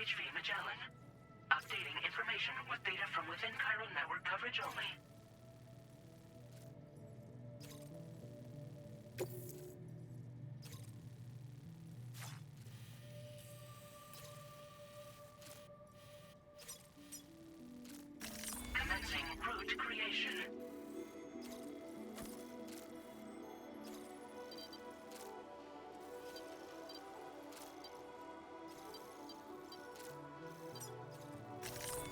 HV Magellan. Updating information with data from within Cairo network coverage only. Commencing route creation.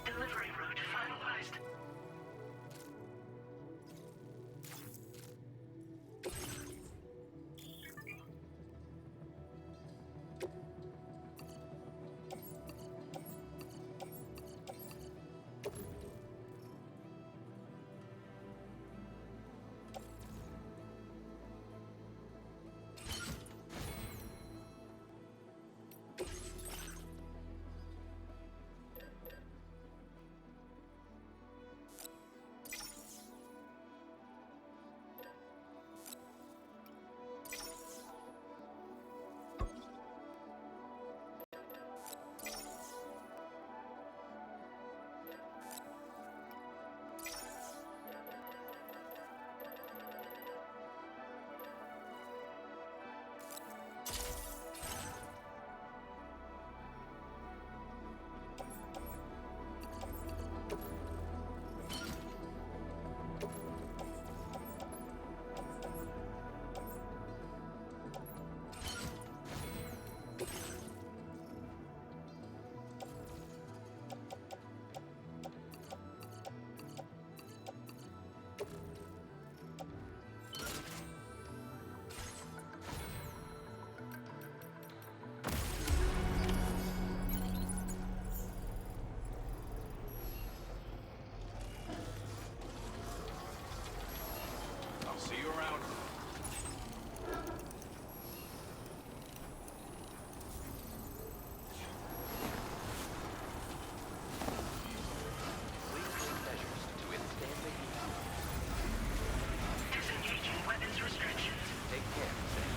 Delivery route finalized. See you around. Please take measures to withstand the heat. Disengaging weapons restrictions. Take care, Sam.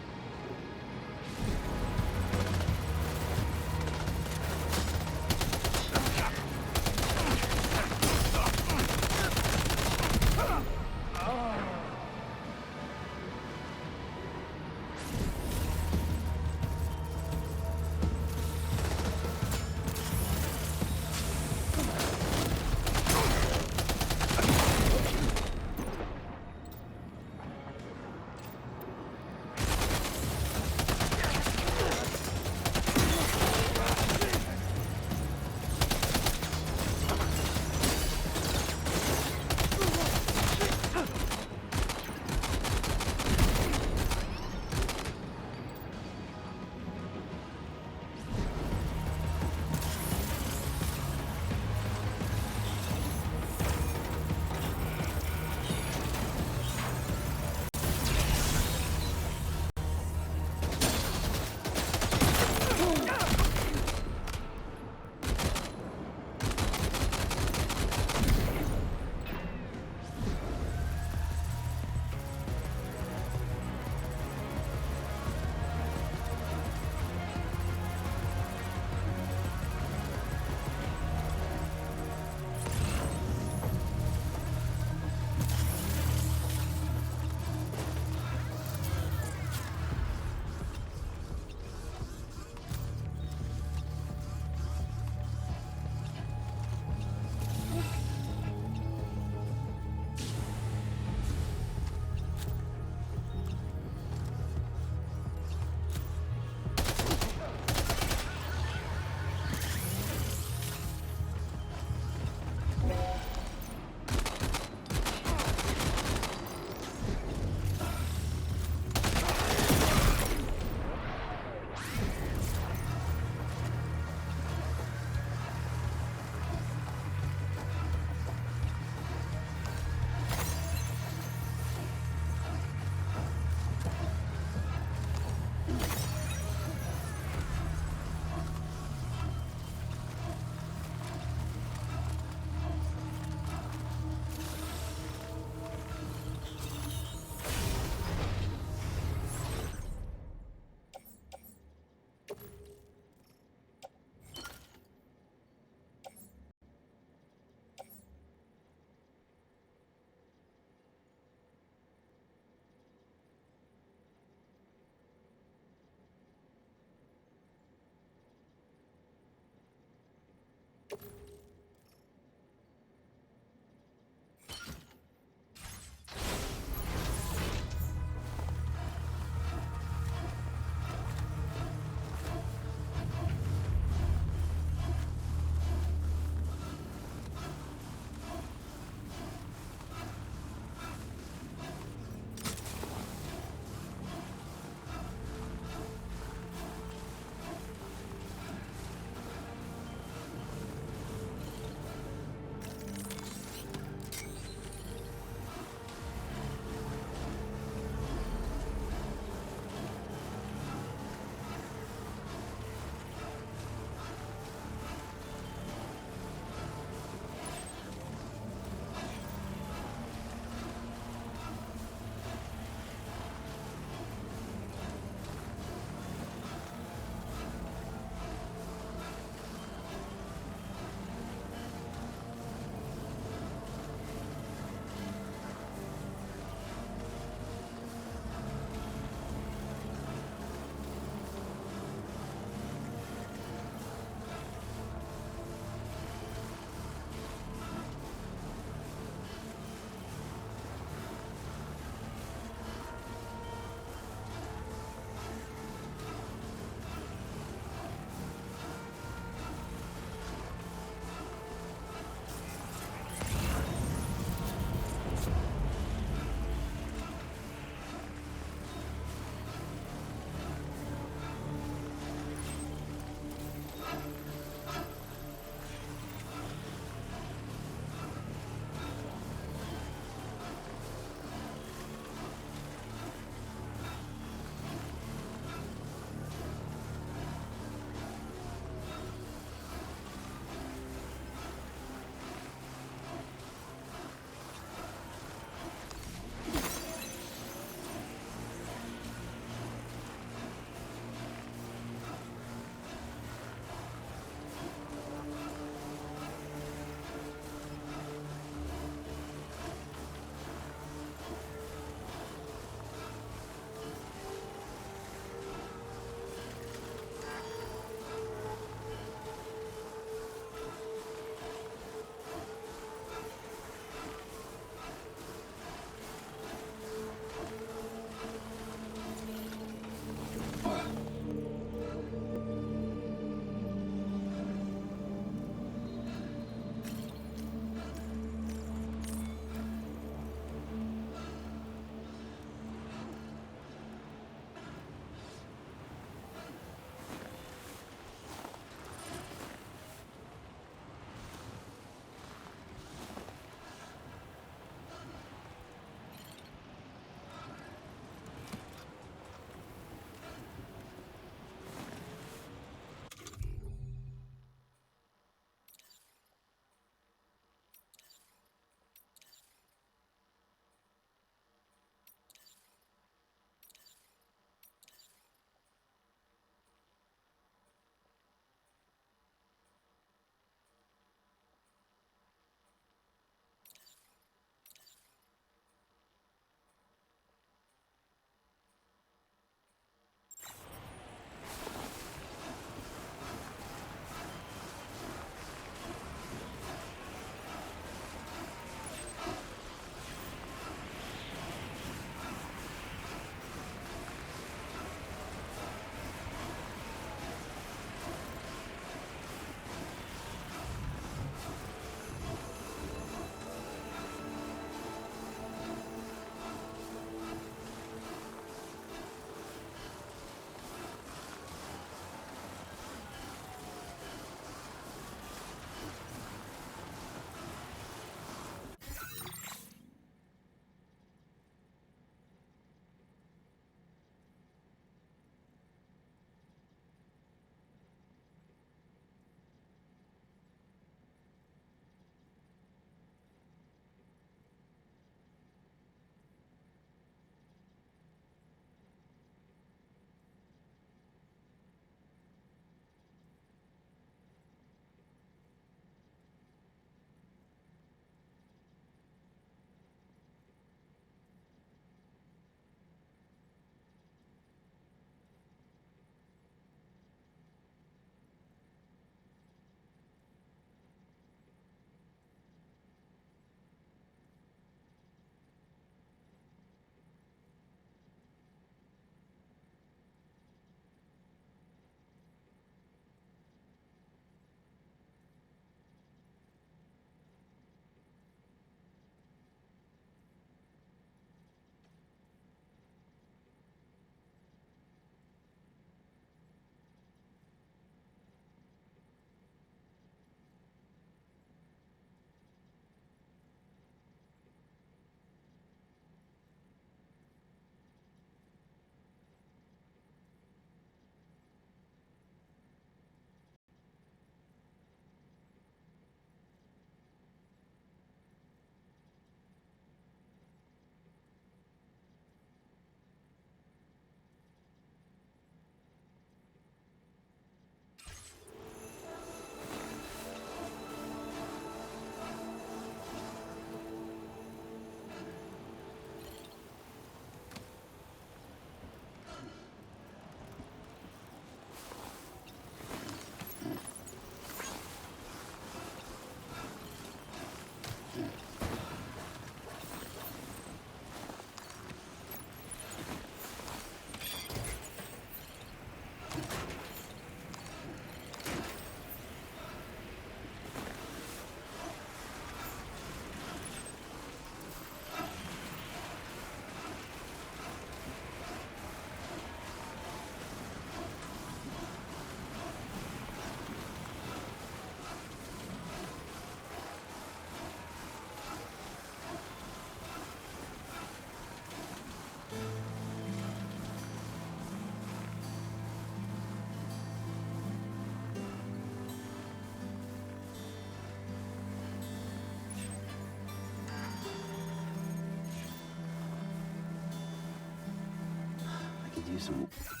있습니다.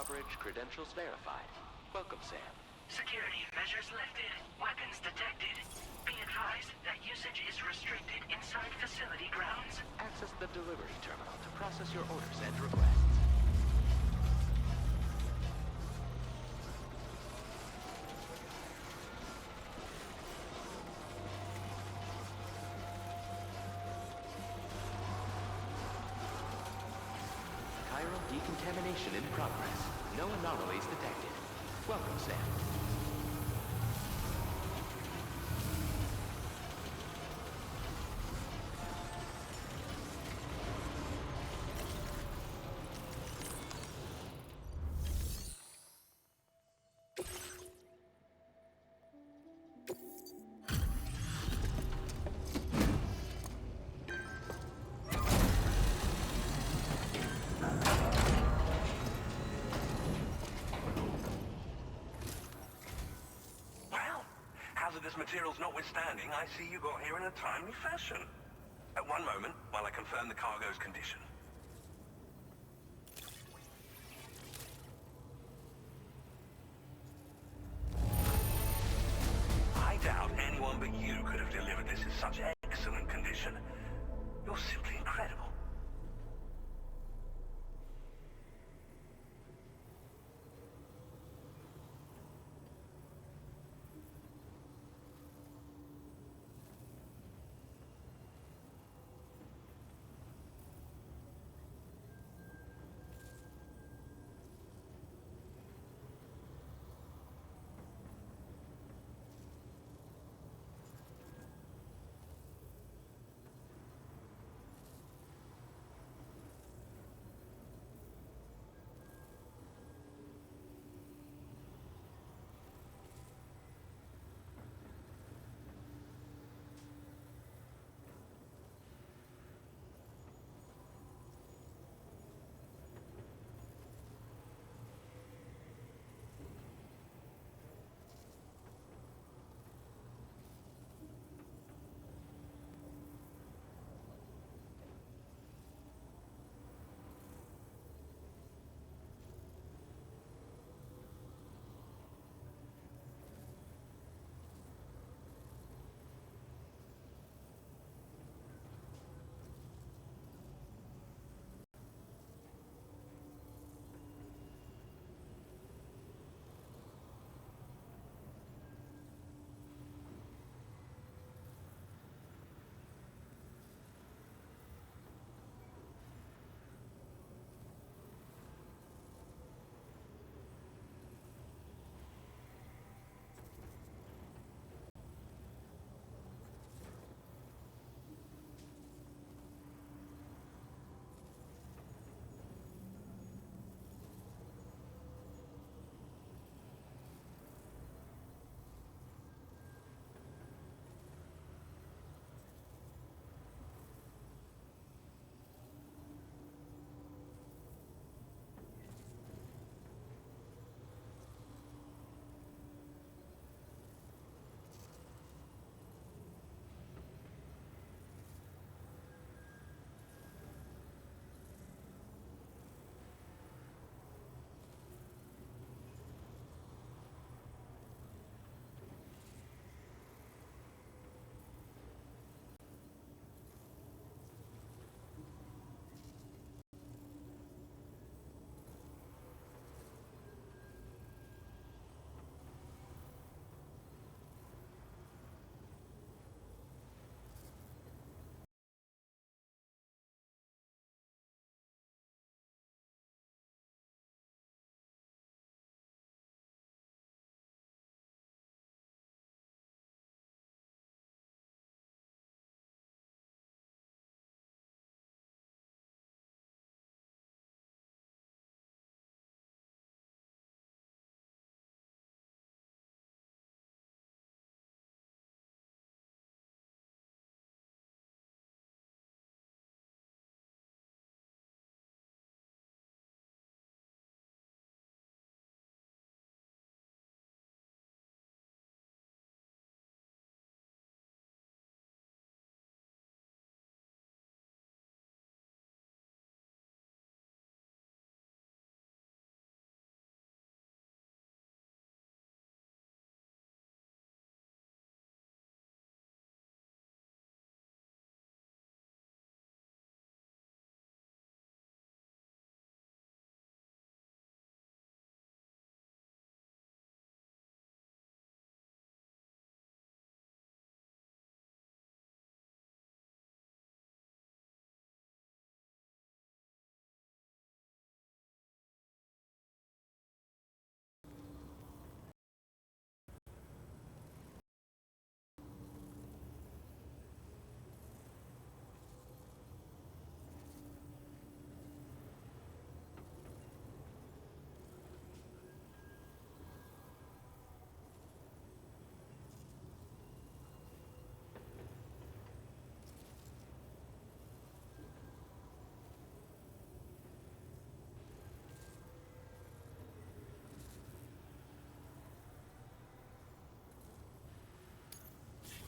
Drawbridge credentials verified. Welcome, Sam. Security measures lifted. Weapons detected. Be advised that usage is restricted inside facility grounds. Access the delivery terminal to process your orders and requests. Chiral decontamination in progress. No anomalies detected. Welcome, Sam. Hazardous materials notwithstanding, I see you got here in a timely fashion. At one moment, while I confirm the cargo's condition. I doubt anyone but you could have delivered this in such excellent condition. You're simply incredible.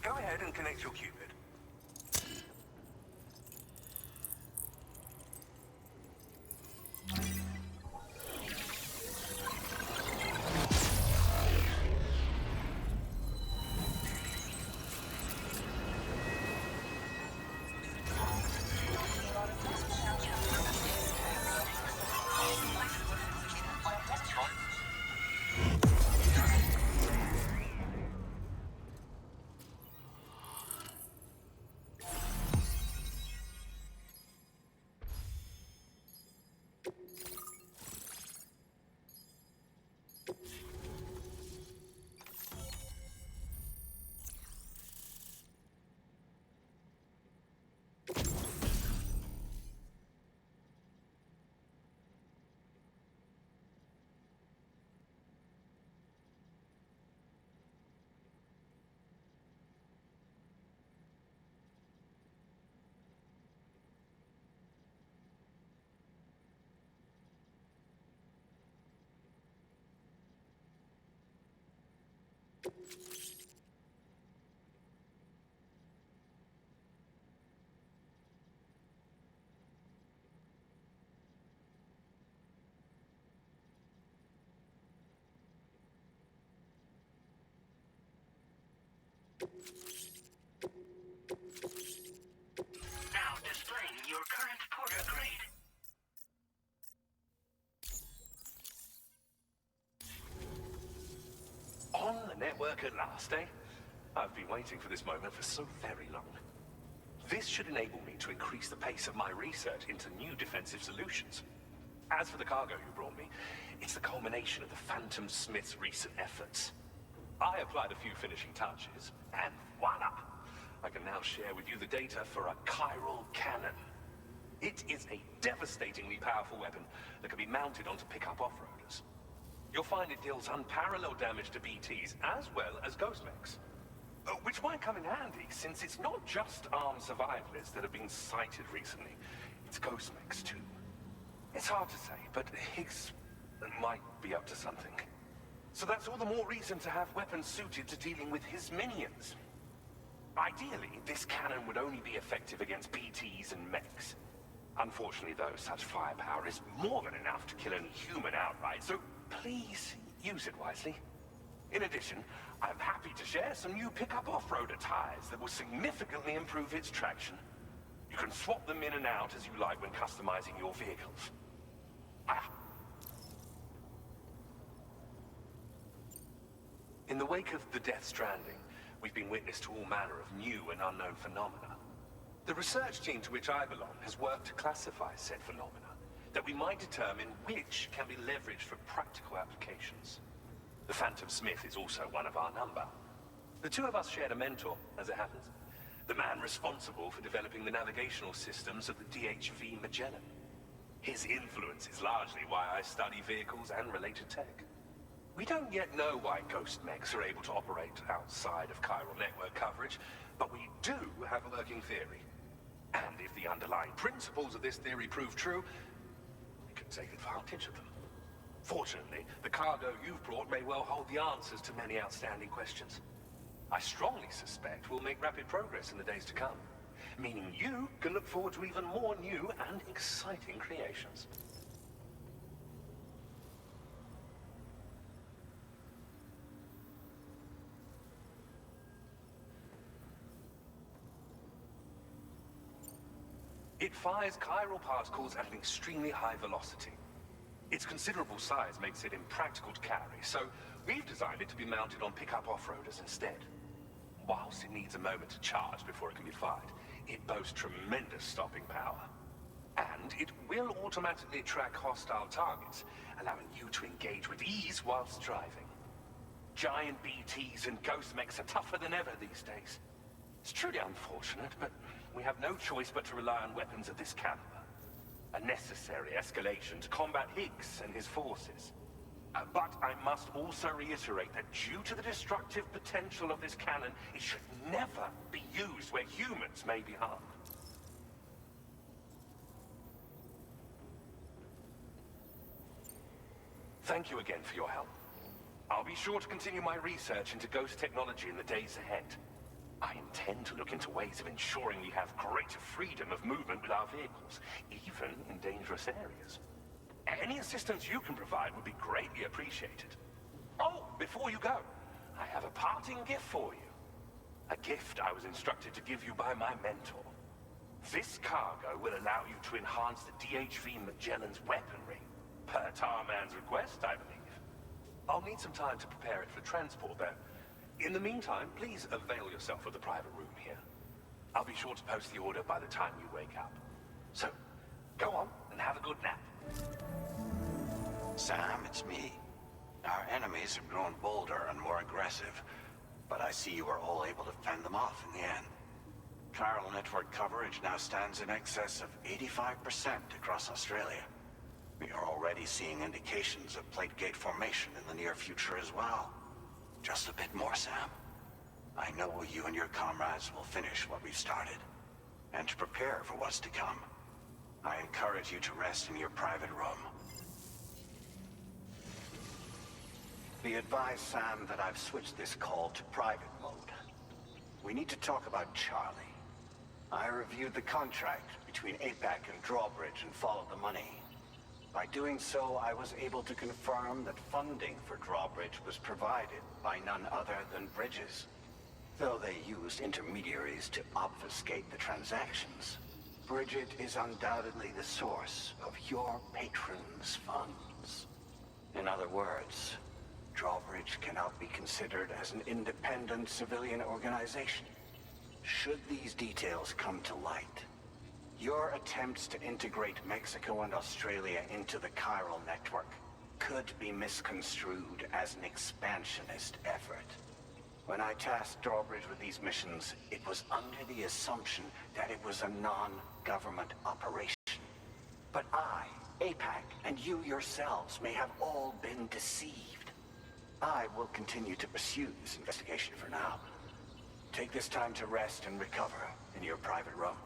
Go ahead and connect your Cupid. Now displaying your current porter grade. On the network at last, eh? I've been waiting for this moment for so very long. This should enable me to increase the pace of my research into new defensive solutions. As for the cargo you brought me, it's the culmination of the Phantom Smith's recent efforts. I applied a few finishing touches, and voila! I can now share with you the data for a chiral cannon. It is a devastatingly powerful weapon that can be mounted onto pickup off-roaders. You'll find it deals unparalleled damage to BTs as well as ghost mechs. Which might come in handy, since it's not just armed survivalists that have been sighted recently. It's ghost mechs too. It's hard to say, but Higgs might be up to something. So that's all the more reason to have weapons suited to dealing with his minions. Ideally, this cannon would only be effective against BTs and mechs. Unfortunately, though, such firepower is more than enough to kill any human outright, so please use it wisely. In addition, I'm happy to share some new pickup off-roader tires that will significantly improve its traction. You can swap them in and out as you like when customizing your vehicles. In the wake of the Death Stranding, we've been witness to all manner of new and unknown phenomena. The research team to which I belong has worked to classify said phenomena, that we might determine which can be leveraged for practical applications. The Phantom Smith is also one of our number. The two of us shared a mentor, as it happens. The man responsible for developing the navigational systems of the DHV Magellan. His influence is largely why I study vehicles and related tech. We don't yet know why ghost mechs are able to operate outside of chiral network coverage, but we do have a working theory. And if the underlying principles of this theory prove true, we can take advantage of them. Fortunately, the cargo you've brought may well hold the answers to many outstanding questions. I strongly suspect we'll make rapid progress in the days to come, meaning you can look forward to even more new and exciting creations. It fires chiral particles at an extremely high velocity. Its considerable size makes it impractical to carry, so we've designed it to be mounted on pickup off-roaders instead. Whilst it needs a moment to charge before it can be fired, it boasts tremendous stopping power. And it will automatically track hostile targets, allowing you to engage with ease whilst driving. Giant BTs and ghost mechs are tougher than ever these days. It's truly unfortunate, but we have no choice but to rely on weapons of this caliber. A necessary escalation to combat Higgs and his forces. But I must also reiterate that due to the destructive potential of this cannon, it should never be used where humans may be harmed. Thank you again for your help. I'll be sure to continue my research into ghost technology in the days ahead. I intend to look into ways of ensuring we have greater freedom of movement with our vehicles, even in dangerous areas. Any assistance you can provide would be greatly appreciated. Oh, before you go, I have a parting gift for you. A gift I was instructed to give you by my mentor. This cargo will allow you to enhance the DHV Magellan's weaponry, per Tarman's request, I believe. I'll need some time to prepare it for transport, though. In the meantime, please avail yourself of the private room here. I'll be sure to post the order by the time you wake up. So, go on and have a good nap. Sam, it's me. Our enemies have grown bolder and more aggressive, but I see you were all able to fend them off in the end. Chiral network coverage now stands in excess of 85% across Australia. We are already seeing indications of plate gate formation in the near future as well. Just a bit more, Sam. I know you and your comrades will finish what we've started. And to prepare for what's to come, I encourage you to rest in your private room. Be advised, Sam, that I've switched this call to private mode. We need to talk about Charlie. I reviewed the contract between APAC and Drawbridge and followed the money. By doing so, I was able to confirm that funding for Drawbridge was provided by none other than Bridges. Though they used intermediaries to obfuscate the transactions, Bridget is undoubtedly the source of your patron's funds. In other words, Drawbridge cannot be considered as an independent civilian organization. Should these details come to light, your attempts to integrate Mexico and Australia into the chiral network could be misconstrued as an expansionist effort. When I tasked Drawbridge with these missions, it was under the assumption that it was a non-government operation. But I, APAC, and you yourselves may have all been deceived. I will continue to pursue this investigation for now. Take this time to rest and recover in your private room.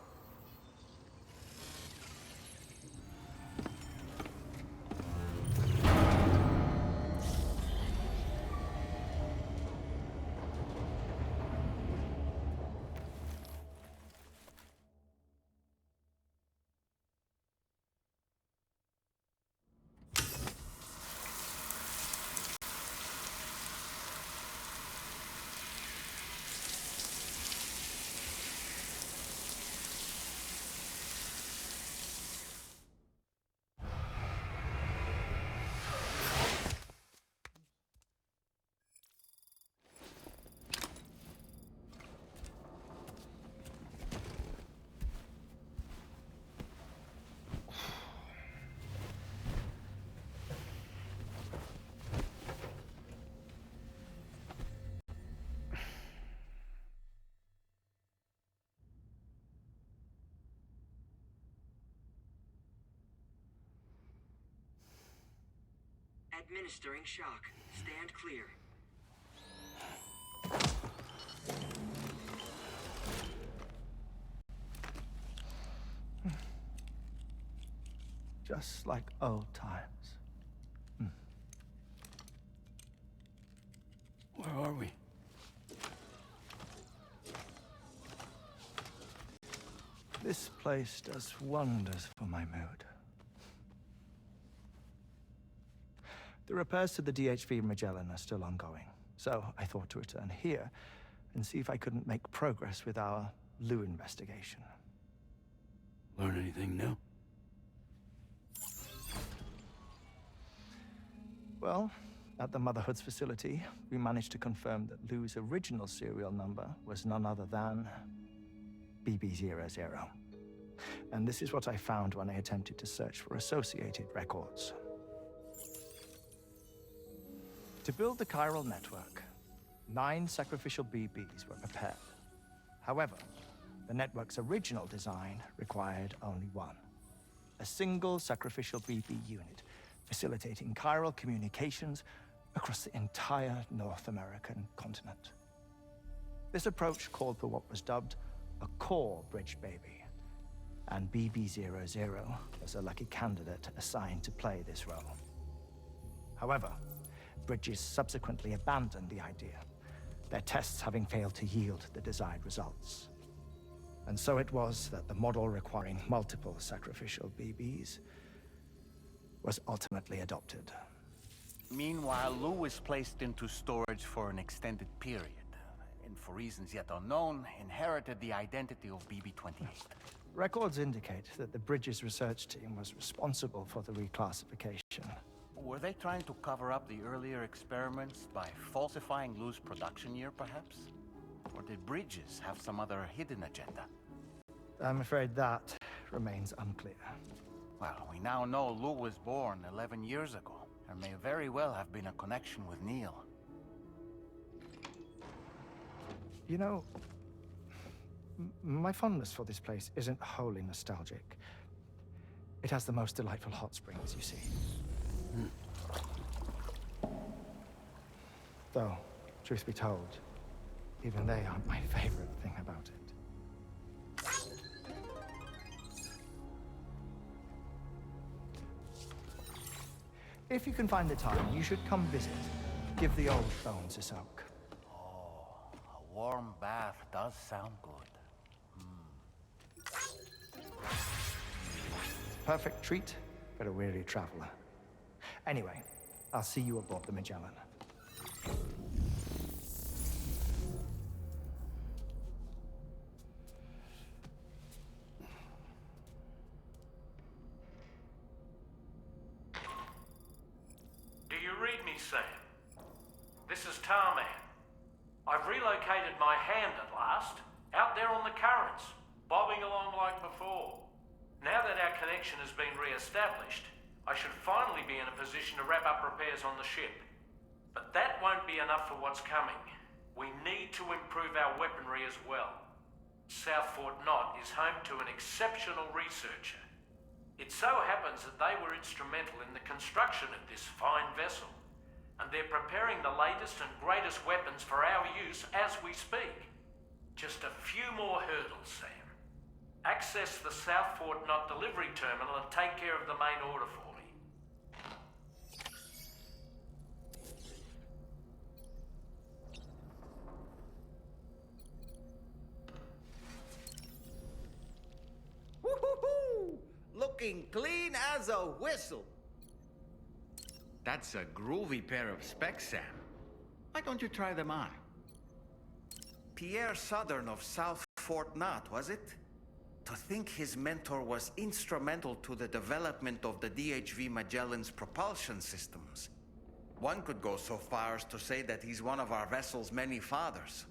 Administering shock. Stand clear. Just like old times. Where are we? This place does wonders for my mood. The repairs to the DHV Magellan are still ongoing, so I thought to return here and see if I couldn't make progress with our Lou investigation. Learn anything new? Well, at the Motherhood's facility, we managed to confirm that Lou's original serial number was none other than BB00. And this is what I found when I attempted to search for associated records. To build the chiral network, 9 sacrificial BBs were prepared. However, the network's original design required only 1. A single sacrificial BB unit, facilitating chiral communications across the entire North American continent. This approach called for what was dubbed a core bridge baby, and BB00 was a lucky candidate assigned to play this role. However, Bridges subsequently abandoned the idea, their tests having failed to yield the desired results. And so it was that the model requiring multiple sacrificial BBs was ultimately adopted. Meanwhile, Lou was placed into storage for an extended period, and for reasons yet unknown, inherited the identity of BB-28. Records indicate that the Bridges research team was responsible for the reclassification. Were they trying to cover up the earlier experiments by falsifying Lou's production year, perhaps? Or did Bridges have some other hidden agenda? I'm afraid that remains unclear. Well, we now know Lou was born 11 years ago. There may very well have been a connection with Neil. You know, my fondness for this place isn't wholly nostalgic. It has the most delightful hot springs, you see. Though, truth be told, even they aren't my favorite thing about it. If you can find the time, you should come visit. Give the old bones a soak. Oh, a warm bath does sound good. Perfect treat for a weary traveler. Anyway, I'll see you aboard the Magellan. Do you read me, Sam? This is Tarman. I've relocated my hand at last, out there on the currents, bobbing along like before. Now that our connection has been re-established, I should finally be in a position to wrap up repairs on the ship. But that won't be enough for what's coming. We need to improve our weaponry as well. South Fort Knot is home to an exceptional researcher. It so happens that they were instrumental in the construction of this fine vessel, and they're preparing the latest and greatest weapons for our use as we speak. Just a few more hurdles, Sam. Access the South Fort Knot delivery terminal and take care of the main order for me. Woo-hoo-hoo! Looking clean as a whistle. That's a groovy pair of specs, Sam. Why don't you try them on? Pierre Southern of South Fort Knot, was it? To think his mentor was instrumental to the development of the DHV Magellan's propulsion systems. One could go so far as to say that he's one of our vessel's many fathers.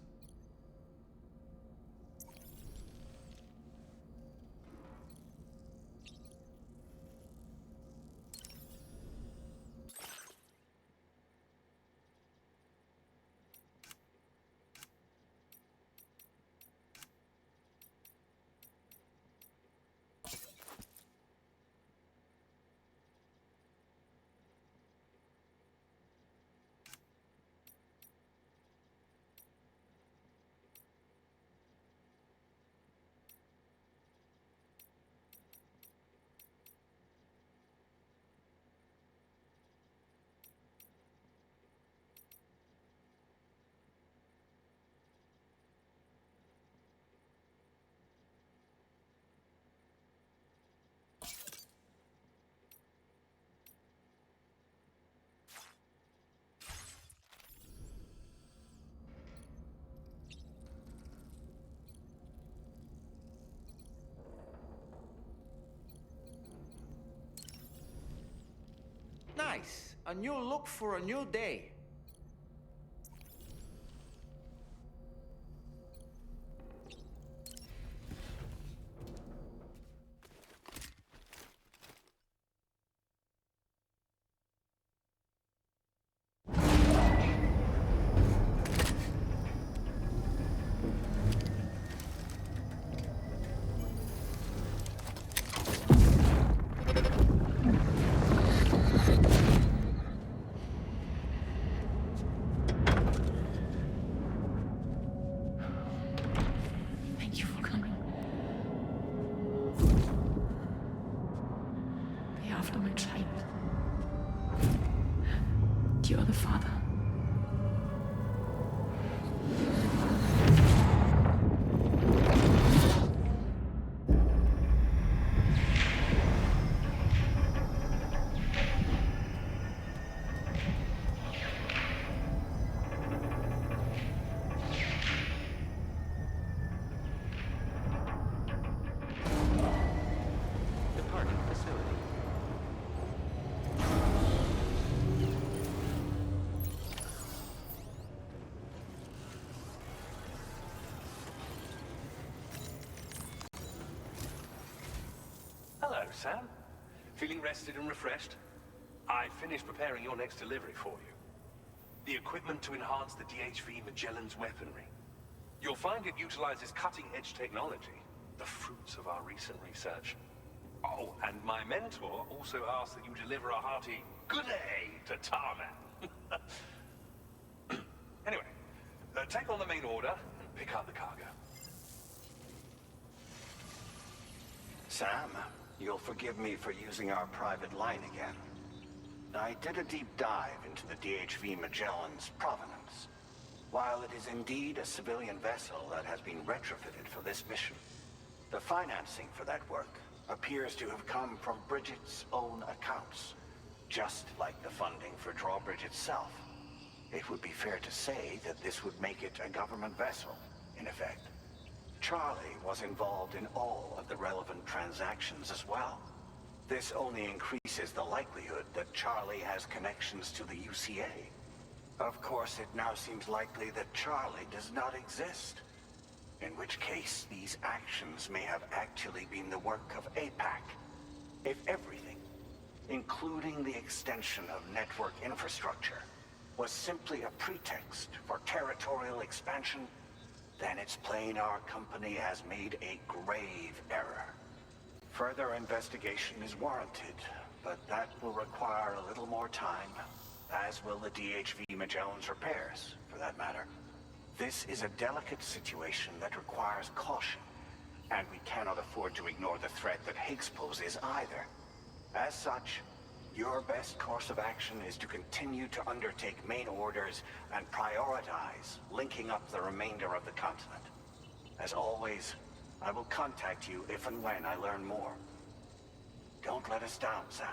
Nice. A new look for a new day. Sam? Feeling rested and refreshed? I finished preparing your next delivery for you. The equipment to enhance the DHV Magellan's weaponry. You'll find it utilizes cutting-edge technology, the fruits of our recent research. Oh, and my mentor also asked that you deliver a hearty good day to Tarman. Anyway, take on the main order and pick up the cargo. Sam, you'll forgive me for using our private line again. I did a deep dive into the DHV Magellan's provenance. While it is indeed a civilian vessel that has been retrofitted for this mission, the financing for that work appears to have come from Bridget's own accounts, just like the funding for Drawbridge itself. It would be fair to say that this would make it a government vessel, in effect. Charlie was involved in all of the relevant transactions as well. This only increases the likelihood that Charlie has connections to the UCA. Of course, it now seems likely that Charlie does not exist. In which case, these actions may have actually been the work of APAC. If everything, including the extension of network infrastructure, was simply a pretext for territorial expansion, then it's plain our company has made a grave error. Further investigation is warranted, but that will require a little more time, as will the DHV Magellan's repairs, for that matter. This is a delicate situation that requires caution, and we cannot afford to ignore the threat that Higgs poses either. As such, your best course of action is to continue to undertake main orders and prioritize linking up the remainder of the continent. As always, I will contact you if and when I learn more. Don't let us down, Sam.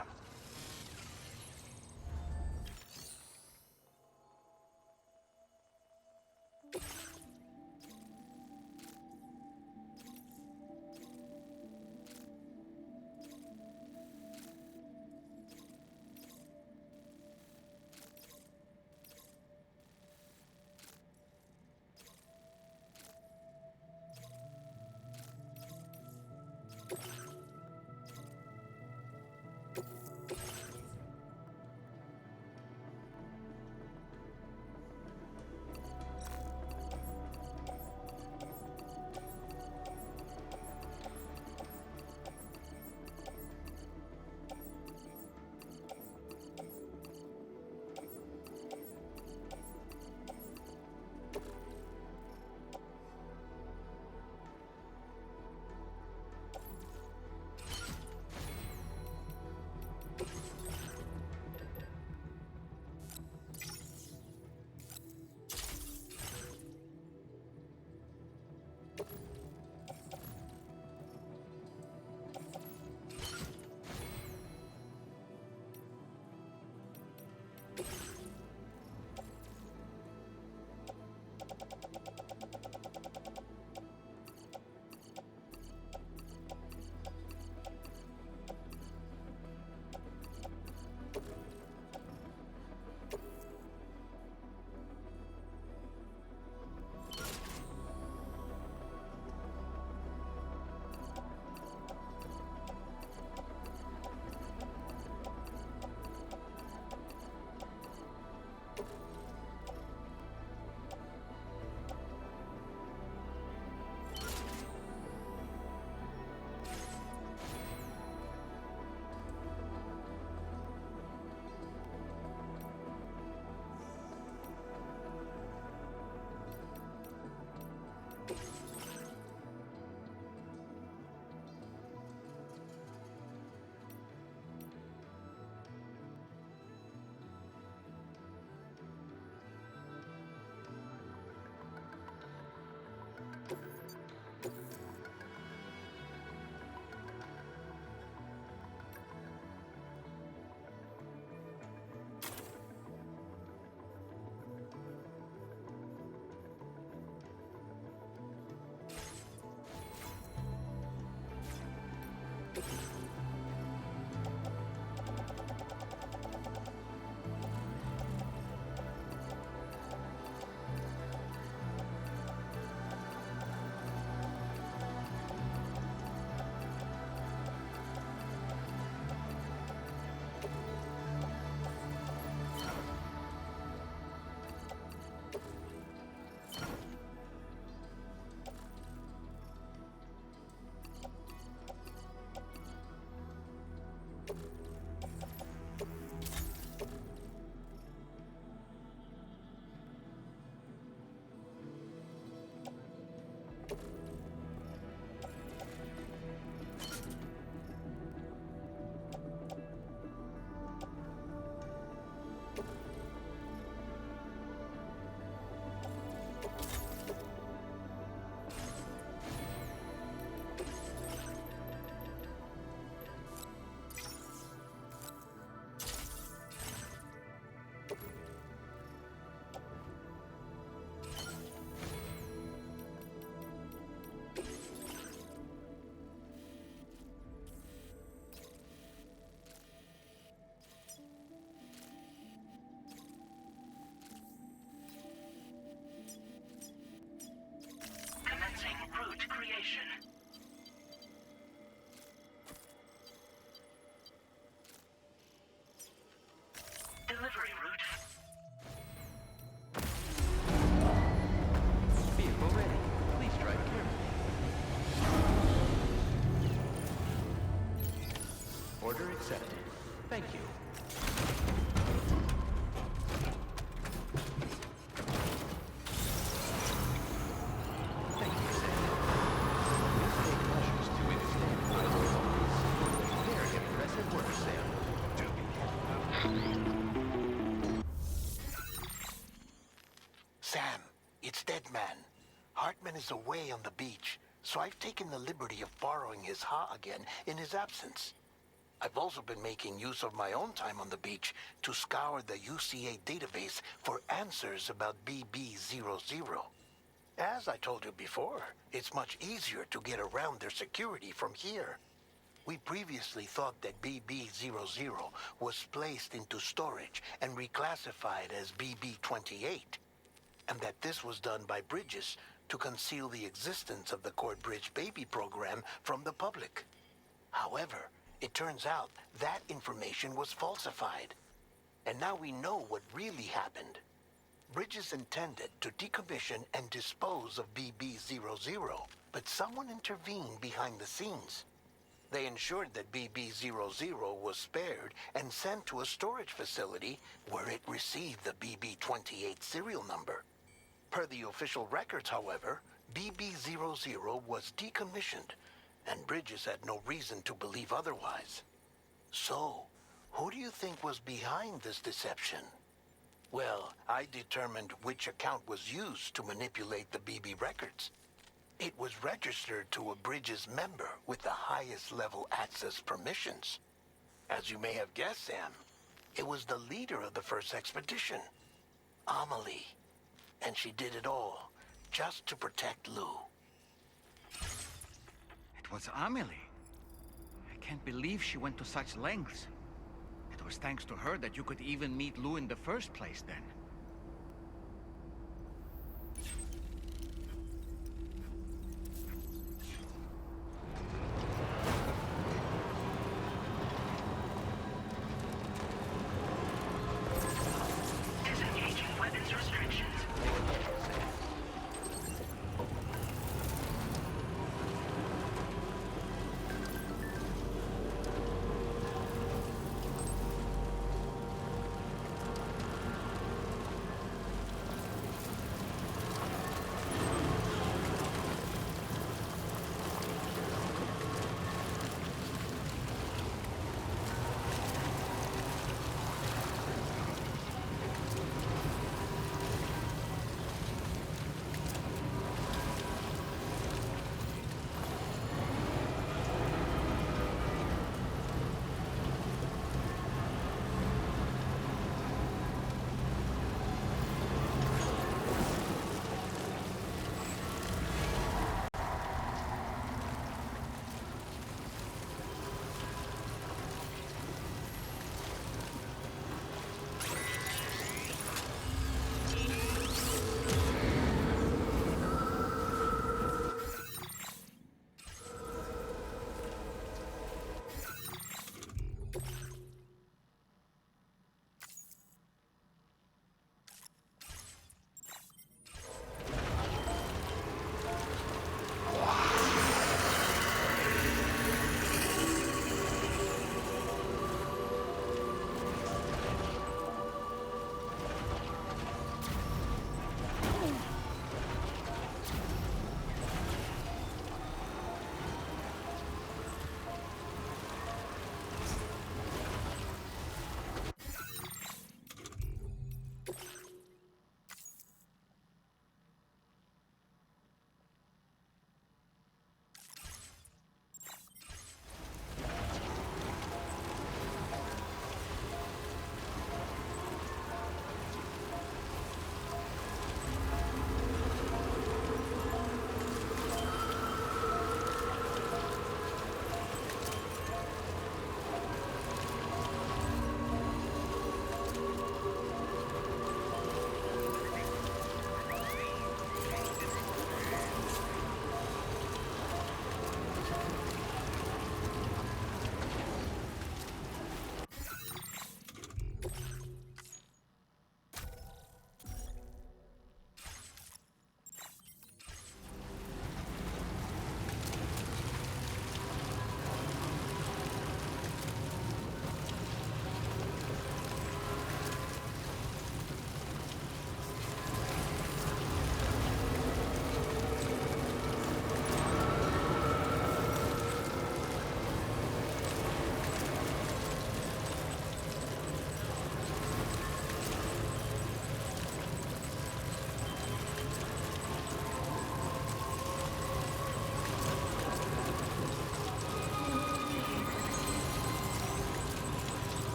accepted. Thank you. Thank you, Sam. Please take measures to extend my authorities. Very impressive work, Sam. Do be Sam, it's Deadman. Hartman is away on the beach, so I've taken the liberty of borrowing his Ha again in his absence. I've also been making use of my own time on the beach to scour the UCA database for answers about BB00. As I told you before, it's much easier to get around their security from here. We previously thought that BB00 was placed into storage and reclassified as BB28, and that this was done by Bridges to conceal the existence of the Cord Bridge baby program from the public. However, it turns out that information was falsified. And now we know what really happened. Bridges intended to decommission and dispose of BB00, but someone intervened behind the scenes. They ensured that BB00 was spared and sent to a storage facility where it received the BB28 serial number. Per the official records, however, BB00 was decommissioned, and Bridges had no reason to believe otherwise. So, who do you think was behind this deception? Well, I determined which account was used to manipulate the BB records. It was registered to a Bridges member with the highest level access permissions. As you may have guessed, Sam, it was the leader of the first expedition, Amelie. And she did it all just to protect Lou. It was Amelie. I can't believe she went to such lengths. It was thanks to her that you could even meet Lou in the first place, then. Disengaging weapons restrictions.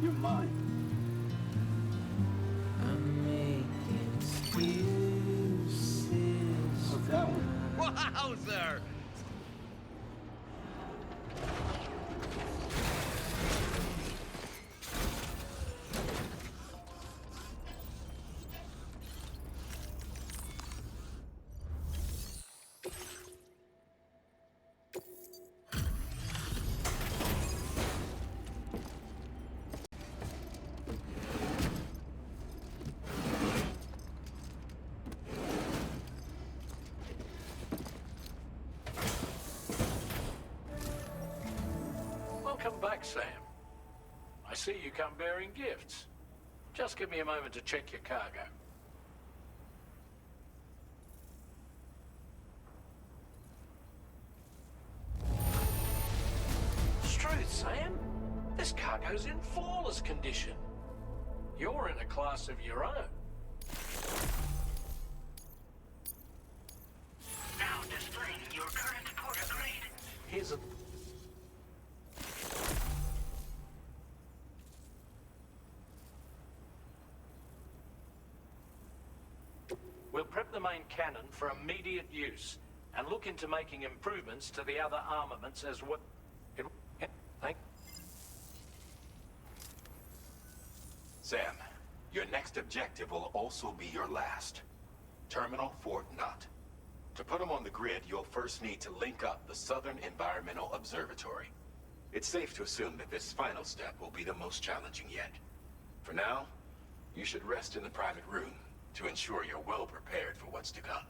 You're mine. What's that one? Wowzer! Welcome back, Sam. I see you come bearing gifts. Just give me a moment to check your cargo. Struth, Sam. This cargo's in flawless condition. You're in a class of your own. Now displaying your current porter grade. Here's a... We'll prep the main cannon for immediate use and look into making improvements to the other armaments as what... Thank... Sam, your next objective will also be your last. Terminal Fort Knott. To put them on the grid, you'll first need to link up the Southern Environmental Observatory. It's safe to assume that this final step will be the most challenging yet. For now, you should rest in the private room to ensure you're well prepared for what's to come.